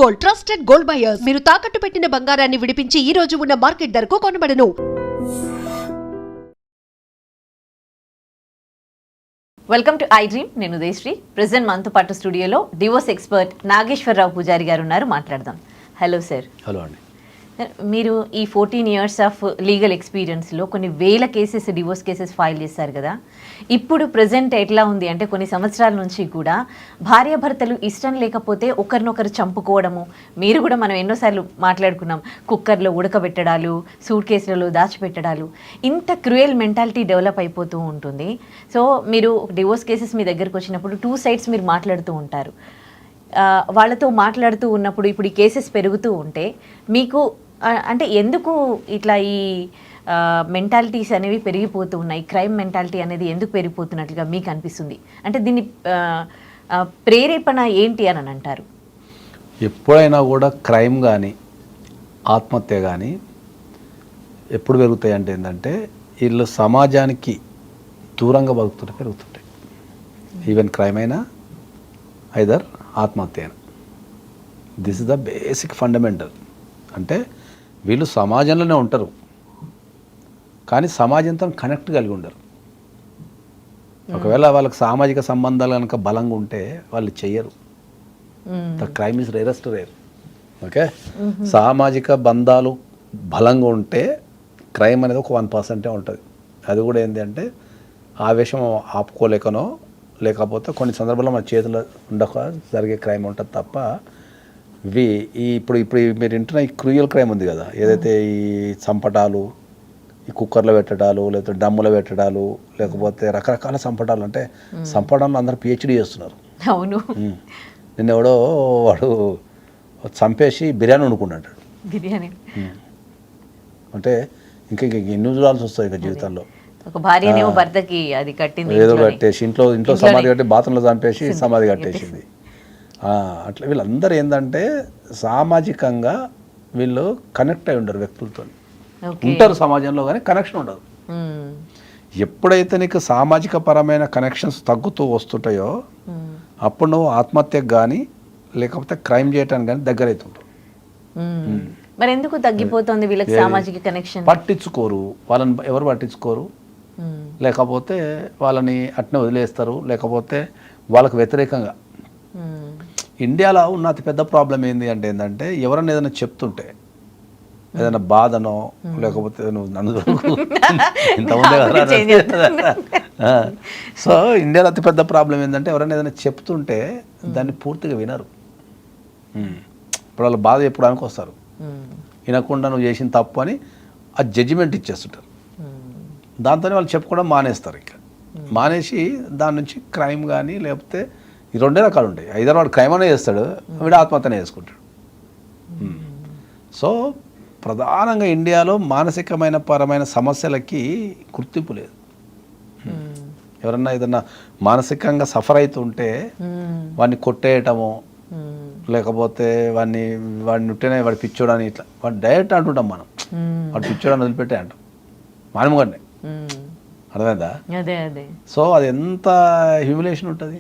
Gold, trusted gold buyers. మీరు తాకట్టు పెట్టిన బంగారాన్ని విడిపించి ఈ రోజు ఉన్న మార్కెట్ ధరకు కొనబడను. Welcome to iDream. నేను ఉదయశ్రీ. ప్రెసెంట్ మనతో పాటు స్టూడియోలో డివోర్స్ ఎక్స్పర్ట్ నాగేశ్వరరావు పూజారి గారు ఉన్నారు. మాట్లాడదాం. Hello sir. హలో అండి. మీరు ఈ 14 years ఆఫ్ లీగల్ ఎక్స్పీరియన్స్లో కొన్ని వేల కేసెస్, డివోర్స్ కేసెస్ ఫైల్ చేశారు కదా. ఇప్పుడు ప్రజెంట్ ఎట్లా ఉంది అంటే, కొన్ని సంవత్సరాల నుంచి కూడా భార్యాభర్తలు ఇష్టం లేకపోతే ఒకరినొకరు చంపుకోవడము, మీరు కూడా మనం ఎన్నోసార్లు మాట్లాడుకున్నాం, కుక్కర్లో ఉడకబెట్టడాలు, సూట్ కేసులలో దాచిపెట్టడాలు, ఇంత క్రూయల్ మెంటాలిటీ డెవలప్ అయిపోతూ ఉంటుంది. సో మీరు డివోర్స్ కేసెస్ మీ దగ్గరకు వచ్చినప్పుడు 2 sides మీరు మాట్లాడుతూ ఉంటారు. వాళ్ళతో మాట్లాడుతూ ఉన్నప్పుడు ఇప్పుడు ఈ కేసెస్ పెరుగుతూ ఉంటే మీకు అంటే ఎందుకు ఇట్లా ఈ మెంటాలిటీస్ అనేవి పెరిగిపోతూ ఉన్నాయి, క్రైమ్ మెంటాలిటీ అనేది ఎందుకు పెరిగిపోతున్నట్లుగా మీకు అనిపిస్తుంది? అంటే దీన్ని ప్రేరేపణ ఏంటి అని అంటారు? ఎప్పుడైనా కూడా క్రైమ్ కానీ ఆత్మహత్య కానీ ఎప్పుడు పెరుగుతాయి అంటే ఏంటంటే, వీళ్ళు సమాజానికి దూరంగా బతుకుతుంటే పెరుగుతుంటాయి. ఈవెన్ క్రైమ్ అయినా ఐదర్ ఆత్మహత్య అయినా. This is the basic fundamental. అంటే వీళ్ళు సమాజంలోనే ఉంటారు కానీ సమాజంతో కనెక్ట్ కలిగి ఉండరు. ఒకవేళ వాళ్ళకి సామాజిక సంబంధాలు కనుక బలంగా ఉంటే వాళ్ళు చెయ్యరు. The crime is rarest rare. Okay, సామాజిక బంధాలు బలంగా ఉంటే క్రైమ్ అనేది ఒక 1% ఉంటుంది. అది కూడా ఏంటి అంటే ఆవేశం ఆపుకోలేకనో, లేకపోతే కొన్ని సందర్భాల్లో మన చేతిలో ఉండక జరిగే క్రైమ్ ఉంటుంది తప్ప ఇప్పుడు మీరు వింటున్న ఈ క్రూయల్ క్రైమ్ ఉంది కదా, ఏదైతే ఈ చంపటాలు, ఈ కుక్కర్లో పెట్టడాలు, లేకపోతే డమ్ములో పెట్టడాలు, లేకపోతే రకరకాల చంపటాలు. అంటే చంపడంలో అందరూ PhD చేస్తున్నారు. అవును. నిన్నెవడో వాడు చంపేసి బిర్యానీ వండుకున్నాడు. బిర్యానీ అంటే ఇంకా ఎన్ని చూడాల్సి వస్తాయి ఇక జీవితంలో. ఒక భార్యనేమో భర్తకి అది కట్టింది, ఏదో కట్టేసి ఇంట్లో సమాధి కట్టి బాత్రూంలో చంపేసి సమాధి కట్టేసింది. అట్లా వీళ్ళందరూ ఏంటంటే సామాజికంగా వీళ్ళు కనెక్ట్ అయి ఉండరు, వ్యక్తులతో ఉంటారు సమాజంలో కానీ కనెక్షన్ ఉండదు. ఎప్పుడైతే నీకు సామాజిక పరమైన కనెక్షన్స్ తగ్గుతూ వస్తుంటాయో అప్పుడు నువ్వు ఆత్మహత్యకు కానీ లేకపోతే క్రైమ్ చేయటానికి కానీ దగ్గర అవుతుంటావు. మరి ఎందుకు తగ్గిపోతుంది వీళ్ళకి సామాజిక కనెక్షన్? పట్టించుకోరు వాళ్ళని, ఎవరు పట్టించుకోరు. లేకపోతే వాళ్ళని అట్నే వదిలేస్తారు, లేకపోతే వాళ్ళకు వ్యతిరేకంగా. ఇండియాలో ఉన్న అతి పెద్ద ప్రాబ్లం ఏంటంటే ఎవరన్నా ఏదైనా చెప్తుంటే, ఏదైనా బాధనో లేకపోతే నువ్వు నన్ను ఇంతకుముందే కదా. సో ఇండియాలో అతి పెద్ద ప్రాబ్లం ఏంటంటే ఎవరైనా ఏదైనా చెప్తుంటే దాన్ని పూర్తిగా వినరు. ఇప్పుడు వాళ్ళు బాధ చెప్పడానికి వస్తారు, వినకుండా నువ్వు చేసిన తప్పు అని ఆ జడ్జిమెంట్ ఇచ్చేస్తుంటారు. దాంతోనే వాళ్ళు చెప్పుకోవడం మానేస్తారు. ఇంకా మానేసి దాని నుంచి క్రైమ్ కానీ లేకపోతే ఈ 2 రకాలు ఉంటాయి. ఐదర్ వాడు క్రైమ్ అనే చేస్తాడు, వీడు ఆత్మహత్యనే చేసుకుంటాడు. సో ప్రధానంగా ఇండియాలో మానసికమైన పరమైన సమస్యలకి గుర్తింపు లేదు. ఎవరన్నా ఏదన్నా మానసికంగా సఫర్ అవుతుంటే వాడిని కొట్టేయటము, లేకపోతే వాడిని ఉంటేనే వాడు పిచ్చోడని, ఇట్లా వాడు డైరెక్ట్ అంటుంటాం మనం, వాడు పిచ్చోడని వదిలిపెట్టే అంటాం మానముగానే. అర్థమైందా? సో అది ఎంత హ్యూమిలేషన్ ఉంటుంది.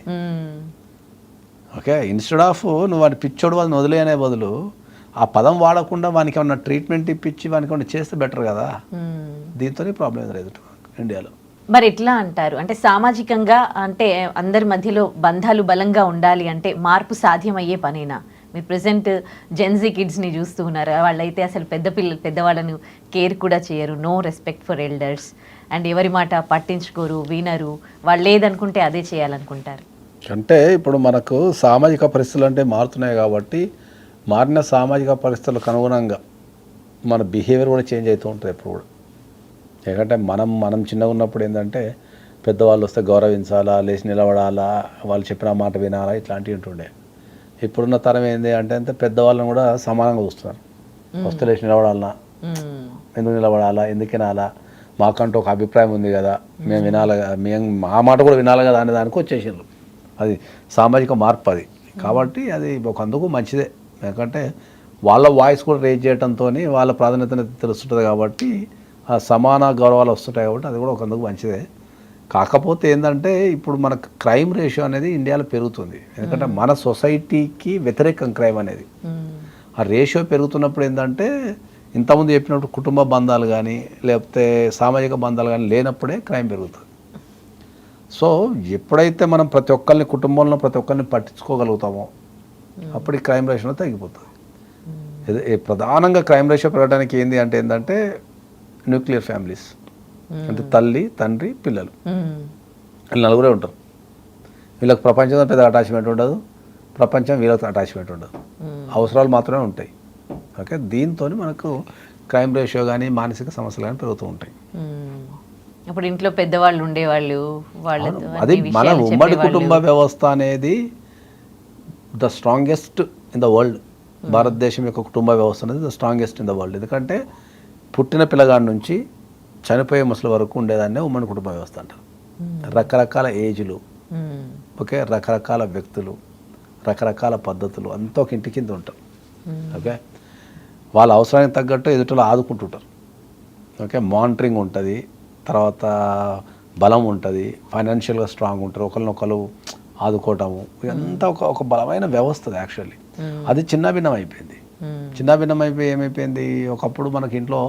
ఓకే, ఇన్స్టెడ్ ఆఫ్ నువ్వు వాడిని పిచ్చోడు వాళ్ళని వదిలేయనే బదులు ఆ పదం వాడకుండా వానికి ఏమన్నా ట్రీట్మెంట్ ఇప్పించి వానికి ఏమన్నా చేస్తే బెటర్ కదా. దీంతోనే ప్రాబ్లం ఎదురు ఇండియాలో. మరి ఎట్లా అంటారు అంటే సామాజికంగా, అంటే అందరి మధ్యలో బంధాలు బలంగా ఉండాలి అంటే మార్పు సాధ్యమయ్యే పనేనా? మీరు ప్రెసెంట్ జెన్జీ కిడ్స్ని చూస్తూ ఉన్నారు. వాళ్ళైతే అసలు పెద్దవాళ్ళను కేర్ కూడా చేయరు, no respect for elders, and ఎవరి మాట పట్టించుకోరు, వినరు, వాళ్ళు లేదనుకుంటే అదే చేయాలనుకుంటారు. అంటే ఇప్పుడు మనకు సామాజిక పరిస్థితులు అంటే మారుతున్నాయి కాబట్టి మారిన సామాజిక పరిస్థితులకు అనుగుణంగా మన బిహేవియర్ కూడా చేంజ్ అవుతూ ఉంటుంది ఎప్పుడు కూడా. ఎందుకంటే మనం చిన్నగా ఉన్నప్పుడు ఏంటంటే పెద్దవాళ్ళు వస్తే గౌరవించాలా, లేచి నిలబడాలా, వాళ్ళు చెప్పిన మాట వినాలా, ఇట్లాంటివి ఉంటుండే. ఇప్పుడున్న తరం ఏంటి అంటే పెద్దవాళ్ళని కూడా సమానంగా చూస్తున్నారు. వస్తే లేచి నిలబడాలన్నా, ఎందుకు నిలబడాలా, ఎందుకు వినాలా, మాకంటూ ఒక అభిప్రాయం ఉంది కదా, మేము వినాలి, మా మాట కూడా వినాలి కదా అనే దానికి వచ్చేసారు. అది సామాజిక మార్పు అది. కాబట్టి అది ఒక అందుకు మంచిదే. ఎందుకంటే వాళ్ళ వాయిస్ కూడా రేజ్ చేయడంతో వాళ్ళ ప్రాధాన్యతను తెలుస్తుంటుంది కాబట్టి ఆ సమాన గౌరవాలు వస్తుంటాయి కాబట్టి అది కూడా ఒక అందుకు మంచిదే. కాకపోతే ఏంటంటే ఇప్పుడు మనకు క్రైమ్ రేషియో అనేది ఇండియాలో పెరుగుతుంది. ఎందుకంటే మన సొసైటీకి వ్యతిరేకం క్రైమ్ అనేది. ఆ రేషియో పెరుగుతున్నప్పుడు ఏంటంటే ఇంతకుముందు చెప్పినప్పుడు కుటుంబ బంధాలు కానీ లేకపోతే సామాజిక బంధాలు కానీ లేనప్పుడే క్రైమ్ పెరుగుతుంది. సో ఎప్పుడైతే మనం ప్రతి ఒక్కరిని కుటుంబంలో ప్రతి ఒక్కరిని పట్టించుకోగలుగుతామో అప్పుడు ఈ క్రైమ్ రేషియో తగ్గిపోతుంది. ప్రధానంగా క్రైమ్ రేషియో పెరగడానికి ఏంటంటే న్యూక్లియర్ ఫ్యామిలీస్, అంటే తల్లి తండ్రి పిల్లలు, వీళ్ళు నలుగురే ఉంటారు. వీళ్ళకి ప్రపంచంతో పెద్ద అటాచ్మెంట్ ఉండదు, ప్రపంచం వీళ్ళతో అటాచ్మెంట్ ఉండదు, అవసరాలు మాత్రమే ఉంటాయి. ఓకే, దీంతో మనకు క్రైమ్ రేషియో కానీ మానసిక సమస్యలు కానీ పెరుగుతూ ఉంటాయి. అప్పుడు ఇంట్లో పెద్దవాళ్ళు ఉండేవాళ్ళు, వాళ్ళతో అది మన ఉమ్మడి కుటుంబ వ్యవస్థ అనేది the strongest in the world. భారతదేశం యొక్క కుటుంబ వ్యవస్థ అనేది the strongest in the world. ఎందుకంటే పుట్టిన పిల్లగాడి నుంచి చనిపోయే ముసలి వరకు ఉండేదాన్నే ఉమ్మడి కుటుంబ వ్యవస్థ అంటారు. రకరకాల ఏజ్లు, ఓకే, రకరకాల వ్యక్తులు, రకరకాల పద్ధతులు అంతా ఒక ఇంటి కింద ఉంటారు. ఓకే, వాళ్ళ అవసరానికి తగ్గట్టు ఎదుటిలో ఆదుకుంటుంటారు. ఓకే, మానిటరింగ్ ఉంటుంది, తర్వాత బలం ఉంటుంది, ఫైనాన్షియల్గా స్ట్రాంగ్ ఉంటారు, ఒకరినొకరు ఆదుకోవటము, ఇదంతా ఒక బలమైన వ్యవస్థ యాక్చువల్లీ. అది చిన్నభిన్నం అయిపోయింది. చిన్నభిన్నం అయిపోయి ఏమైపోయింది, ఒకప్పుడు మనకి ఇంట్లో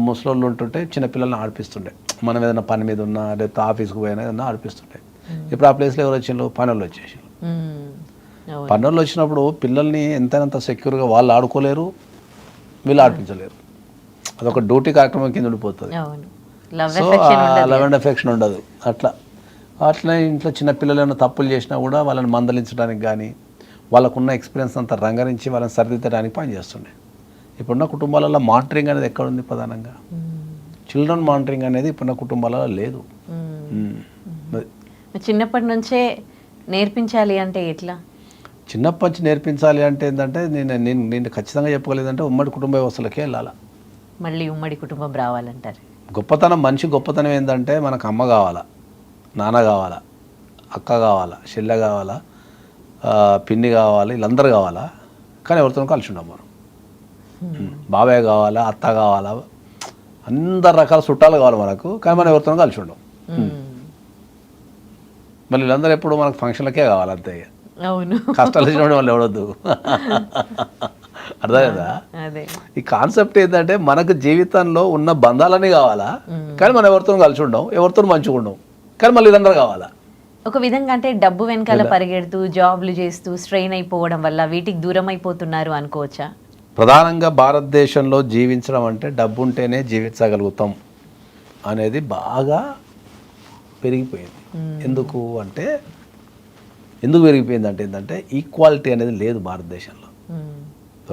ముసలోళ్ళు ఉంటుంటే చిన్నపిల్లల్ని ఆడిపిస్తుండే, మనం ఏదైనా పని మీద ఉన్నా లేకపోతే ఆఫీస్కి పోయినా ఏదైనా ఆడిపిస్తుండే. ఇప్పుడు ఆ ప్లేస్లో ఎవరు వచ్చిండ్రు, పనులు వచ్చేసి. పనులు వచ్చినప్పుడు పిల్లల్ని ఎంతైనంత సెక్యూర్గా వాళ్ళు ఆడుకోలేరు, వీళ్ళు ఆడిపించలేరు. అదొక డ్యూటీ కార్యక్రమం కింద ఉండిపోతుంది. సో లవ్ అండ్ అఫెక్షన్ ఉండదు. అట్లా ఇంట్లో చిన్న పిల్లలు ఏమైనా తప్పులు చేసినా కూడా వాళ్ళని మందలించడానికి కానీ వాళ్ళకున్న ఎక్స్పీరియన్స్ అంతా రంగరించి వాళ్ళని సరిదిద్దడానికి పనిచేస్తుండే. ఇప్పుడున్న కుటుంబాలలో మానిటరింగ్ అనేది ఎక్కడ ఉంది? ప్రధానంగా చిల్డ్రన్ మానిటరింగ్ అనేది ఇప్పుడున్న కుటుంబాలలో లేదు. చిన్నప్పటి నుంచే నేర్పించాలి అంటే ఎట్లా? చిన్నప్పటి నుంచి నేర్పించాలి అంటే ఏంటంటే నేను ఖచ్చితంగా చెప్పగలేదంటే ఉమ్మడి కుటుంబ వ్యవస్థలకే వెళ్ళాలి. మళ్ళీ ఉమ్మడి కుటుంబం రావాలంటారు. గొప్పతనం, మనిషి గొప్పతనం ఏంటంటే మనకు అమ్మ కావాలా, నాన్న కావాలా, అక్క కావాలా, చెల్లె కావాలా, పిన్ని కావాలి, వీళ్ళందరూ కావాలా, కానీ ఎవరితో కలిసి ఉండం మనం. బాబాయ్ కావాలా, అత్త కావాలా, అందరు రకాల చుట్టాలు కావాలి మనకు, కానీ మనం ఎవరితో కలిసి ఉండం. మళ్ళీ వీళ్ళందరూ ఎప్పుడు మనకు ఫంక్షన్లకే కావాలి అంతే. అవును, కష్టాలు వచ్చినప్పుడు వాళ్ళు ఎవడొద్దు. అర్థమైందా? ఈ కాన్సెప్ట్ ఏంటంటే మనకు జీవితంలో ఉన్న బంధాలన్నీ కావాలా, కానీ మనం ఎవరితో కలిసి ఉండం, ఎవరితో మంచిగా ఉండం, కానీ మళ్ళీ వీళ్ళందరూ కావాలా. ఒక విధంగా అంటే డబ్బు వెనకాల పరిగెడుతూ జాబ్లు చేస్తూ స్ట్రెయిన్ అయిపోవడం వల్ల వీటికి దూరం అయిపోతున్నారు అనుకోవచ్చా? ప్రధానంగా భారతదేశంలో జీవించడం అంటే డబ్బు ఉంటేనే జీవించగలుగుతాం అనేది బాగా పెరిగిపోయింది. ఎందుకు పెరిగిపోయింది అంటే ఏంటంటే ఈక్వాలిటీ అనేది లేదు భారతదేశంలో.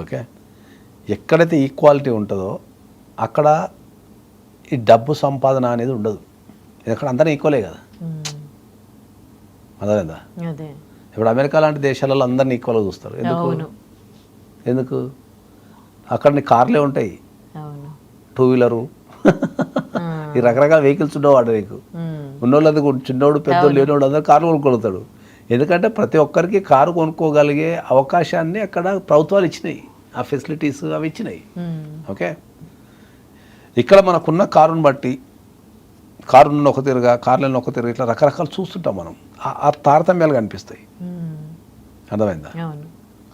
ఓకే, ఎక్కడైతే ఈక్వాలిటీ ఉంటుందో అక్కడ ఈ డబ్బు సంపాదన అనేది ఉండదు. ఎక్కడ అందరూ ఈక్వలే కదా. అదేదా? ఇప్పుడు అమెరికా లాంటి దేశాలలో అందరినీ ఈక్వల్గా చూస్తారు. ఎందుకు అక్కడ నీ కార్లే ఉంటాయి, 2 వీలరు, ఈ రకరకాల వెహికల్స్ ఉండేవాడు. నీకు ఉన్నోళ్ళది చిన్నోడు పెద్దోడు లేనివాడు అందరూ కారు కొనుక్కొలుతాడు. ఎందుకంటే ప్రతి ఒక్కరికి కారు కొనుక్కోగలిగే అవకాశాన్ని అక్కడ ప్రభుత్వాలు ఇచ్చినాయి, ఆ ఫెసిలిటీస్ అవి ఇచ్చినాయి. ఓకే, ఇక్కడ మనకున్న కారుని బట్టి కారుని ఒక తిరుగా, కార్లను ఒక తిరుగు, ఇట్లా రకరకాలు చూస్తుంటాం మనం. ఆ తారతమ్యాలు కనిపిస్తాయి. అర్థమైందా?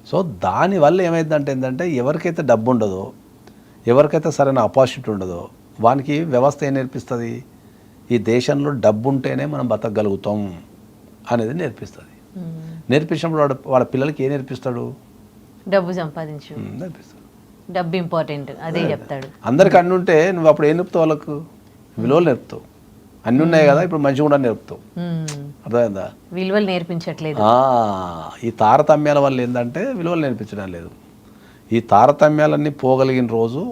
సో దానివల్ల ఏమైందంటే ఏంటంటే ఎవరికైతే డబ్బు ఉండదో, ఎవరికైతే సరైన ఆపర్చునిటీ ఉండదో వానికి వ్యవస్థ ఏం నేర్పిస్తుంది, ఈ దేశంలో డబ్బు ఉంటేనే మనం బతకగలుగుతాం అనేది నేర్పిస్తుంది. నేర్పించినప్పుడు వాళ్ళ పిల్లలకి ఏం నేర్పిస్తాడు? డబ్బు సంపాదించు, నేర్పిస్తాడు. డబ్బు ఇంపార్టెంట్ అదే చెప్తాడు. అందరికి అన్ని ఉంటే నువ్వు అప్పుడు ఏం నేర్పుతావు? వాళ్ళకు విలువలు నేర్పుతావు. అన్నీ ఉన్నాయి కదా, ఇప్పుడు మంచిగా కూడా నేర్పుతావు. అర్థమైందా? విలువలు నేర్పించట్లేదు. ఈ తారతమ్యాల వల్ల ఏంటంటే విలువలు నేర్పించడం లేదు. ఈ తారతమ్యాలన్నీ పోగలిగిన రోజు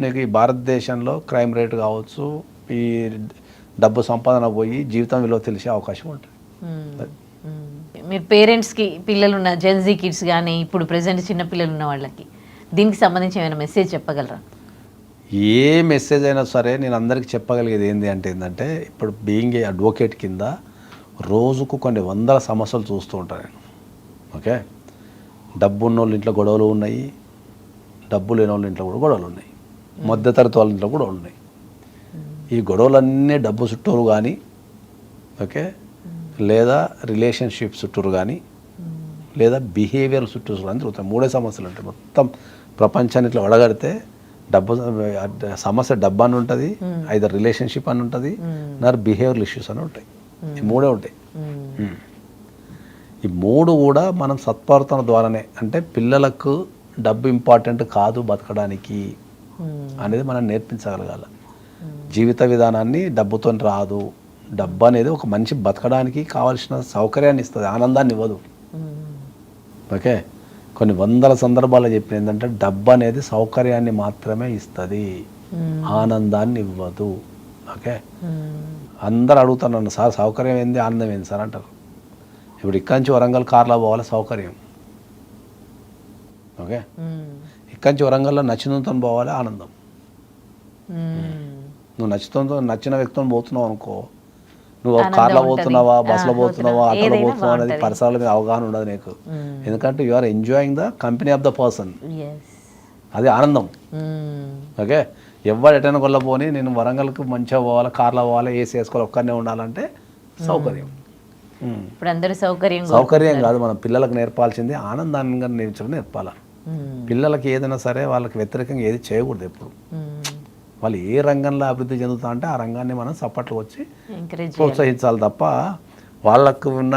నీకు ఈ భారతదేశంలో క్రైమ్ రేట్ కావచ్చు, ఈ డబ్బు సంపాదన పోయి జీవితం విలువ తెలిసే అవకాశం ఉంటుంది. మీరు పేరెంట్స్కి పిల్లలు ఉన్న జెన్జీ కిడ్స్ కానీ ఇప్పుడు ప్రెసెంట్ చిన్న పిల్లలు ఉన్న వాళ్ళకి దీనికి సంబంధించి ఏమైనా మెసేజ్ చెప్పగలరా? ఏ మెసేజ్ అయినా సరే నేను అందరికీ చెప్పగలిగేది ఏంటంటే ఇప్పుడు బీయింగ్ ఏ అడ్వకేట్ కింద రోజుకు కొన్ని వందల సమస్యలు చూస్తూ ఉంటాను నేను. ఓకే, డబ్బు ఉన్న వాళ్ళ ఇంట్లో గొడవలు ఉన్నాయి, డబ్బు లేని వాళ్ళ ఇంట్లో కూడా గొడవలు ఉన్నాయి, మధ్యతరగతి వాళ్ళ ఇంట్లో కూడా ఉన్నాయి. ఈ గొడవలన్నీ డబ్బు చుట్టూరు కానీ, ఓకే, లేదా రిలేషన్షిప్ చుట్టూరు కానీ లేదా బిహేవియర్ చుట్టూ అని తిరుగుతాయి. 3 సమస్యలు ఉంటాయి. మొత్తం ప్రపంచాన్ని ఇట్లా వడగడితే డబ్బు సమస్య డబ్బు అని ఉంటుంది, ఐదర్ రిలేషన్షిప్ అని ఉంటుంది, నార్ బిహేవియరల్ ఇష్యూస్ అని ఉంటాయి. ఈ 3 ఉంటాయి. ఈ 3 కూడా మనం సత్ప్రవర్తన ద్వారానే, అంటే పిల్లలకు డబ్బు ఇంపార్టెంట్ కాదు బతకడానికి అనేది మనం నేర్పించగలగాలి. జీవిత విధానాన్ని డబ్బుతో రాదు. డబ్బు అనేది ఒక మనిషి బతకడానికి కావాల్సిన సౌకర్యాన్ని ఇస్తుంది, ఆనందాన్ని ఇవ్వదు. ఓకే, కొన్ని వందల సందర్భాల్లో చెప్పిన ఏంటంటే డబ్బు అనేది సౌకర్యాన్ని మాత్రమే ఇస్తుంది, ఆనందాన్ని ఇవ్వదు. ఓకే, అందరు అడుగుతున్నాను సార్ సౌకర్యం ఏంది ఆనందం ఏంది సార్ అంటారు. ఇప్పుడు ఇక్కడి నుంచి వరంగల్ కార్లో పోవాలి సౌకర్యం. ఓకే, ఇక్కడి నుంచి వరంగల్లో నచ్చినంతో పోవాలి ఆనందం. నువ్వు నచ్చిన వ్యక్తితో పోతున్నావు అనుకో, నువ్వు కార్లో పోతున్నావా, బస్సులో పోతున్నావా, ఆటోలో పోతున్నావా అనేది పరిసరాల మీద అవగాహన ఉండదు నీకు. ఎందుకంటే you are enjoying the company of the person, అది ఆనందం. ఓకే, ఎవరు ఎటైనా కొల్లపోని నేను వరంగల్కి మంచిగా పోవాలి, కార్లో పోవాలి, ఏసీ వేసుకోవాలి, ఒక్కనే ఉండాలంటే సౌకర్యం. ఇప్పుడు అందరూ సౌకర్యం కాదు, మనం పిల్లలకు నేర్పాల్సింది ఆనందంగా నేర్పాలి. పిల్లలకి ఏదైనా సరే వాళ్ళకి వ్యతిరేకంగా ఏది చేయకూడదు. ఎప్పుడు వాళ్ళు ఏ రంగంలో అభివృద్ధి చెందుతా అంటే ఆ రంగాన్ని మనం సపోర్ట్లు వచ్చి ప్రోత్సహించాలి తప్ప వాళ్ళకు ఉన్న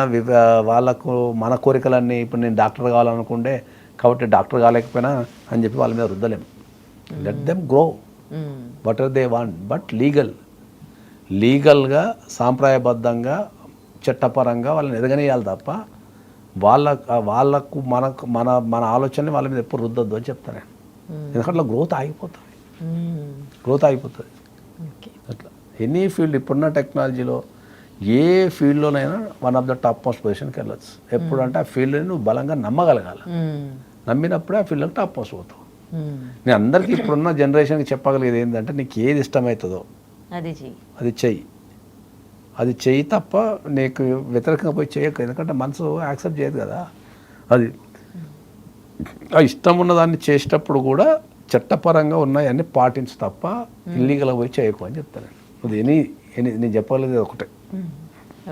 వాళ్ళకు మన కోరికలన్నీ, ఇప్పుడు నేను డాక్టర్ కావాలనుకుంటే కాబట్టి డాక్టర్ కాలేకపోయినా అని చెప్పి వాళ్ళ మీద రుద్దలేము. Let them grow whatever they want, but లీగల్గా సాంప్రదాయబద్ధంగా చట్టపరంగా వాళ్ళని ఎదగనేయాలి తప్ప వాళ్ళకు మన ఆలోచనని వాళ్ళ మీద ఎప్పుడు రుద్దొద్దు అని చెప్తాను నేను. ఎందుకంటే గ్రోత్ ఆగిపోతుంది. అట్లా ఎనీ ఫీల్డ్ ఇప్పుడున్న టెక్నాలజీలో ఏ ఫీల్డ్లోనైనా one of the topmost పొజిషన్కి వెళ్ళొచ్చు. ఎప్పుడంటే ఆ ఫీల్డ్ని నువ్వు బలంగా నమ్మగలగాలి. నమ్మినప్పుడే ఆ ఫీల్డ్కి టాప్ మోస్ట్ పోతావు. నేను అందరికీ ఇప్పుడున్న జనరేషన్కి చెప్పగలిగేది ఏంటంటే నీకు ఏది ఇష్టమవుతుందో అది చెయ్యి తప్ప నీకు వ్యతిరేకంగా పోయి చేయకు. ఎందుకంటే మనసు యాక్సెప్ట్ చేయదు కదా. అది ఆ ఇష్టం ఉన్నదాన్ని చేసేటప్పుడు కూడా చట్టపరంగా ఉన్నాయన్నీ పాటించు తప్ప ఇల్లీగల్గా పోయి చేయకు అని చెప్తాను. అది నేను చెప్పగలిగేది ఒకటే.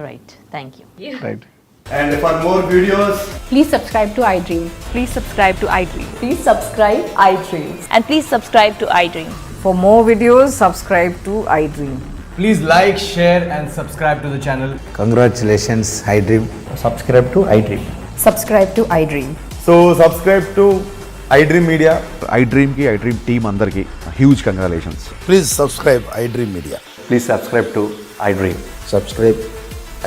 Right, thank you. Right. And for more videos, Please subscribe to iDream. Please subscribe to iDream. Please subscribe iDream. And please subscribe to iDream. For more videos, subscribe to iDream. please like, share and subscribe to the channel. Congratulations, iDream. Subscribe to iDream. Subscribe to iDream. So subscribe to iDream Media. iDream team andarki huge congratulations. Please subscribe iDream Media. Please subscribe to iDream. Subscribe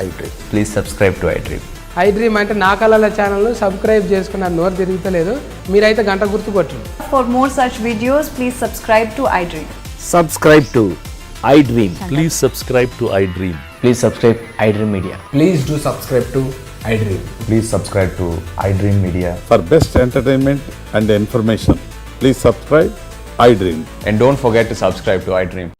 iDream. Please subscribe to iDream. iDream అంటే నా కళల ఛానల్ను subscribe చేసుకున్న నోరు తిరుగుతలేదు, మీరైతే గంట గుర్తు కొట్టండి. For more such videos, please subscribe to iDream. Subscribe to iDream. Please subscribe to iDream. Please subscribe iDream Media. Please do subscribe to iDream. Please subscribe to iDream Media. For best entertainment and information, please subscribe iDream. And don't forget to subscribe to iDream.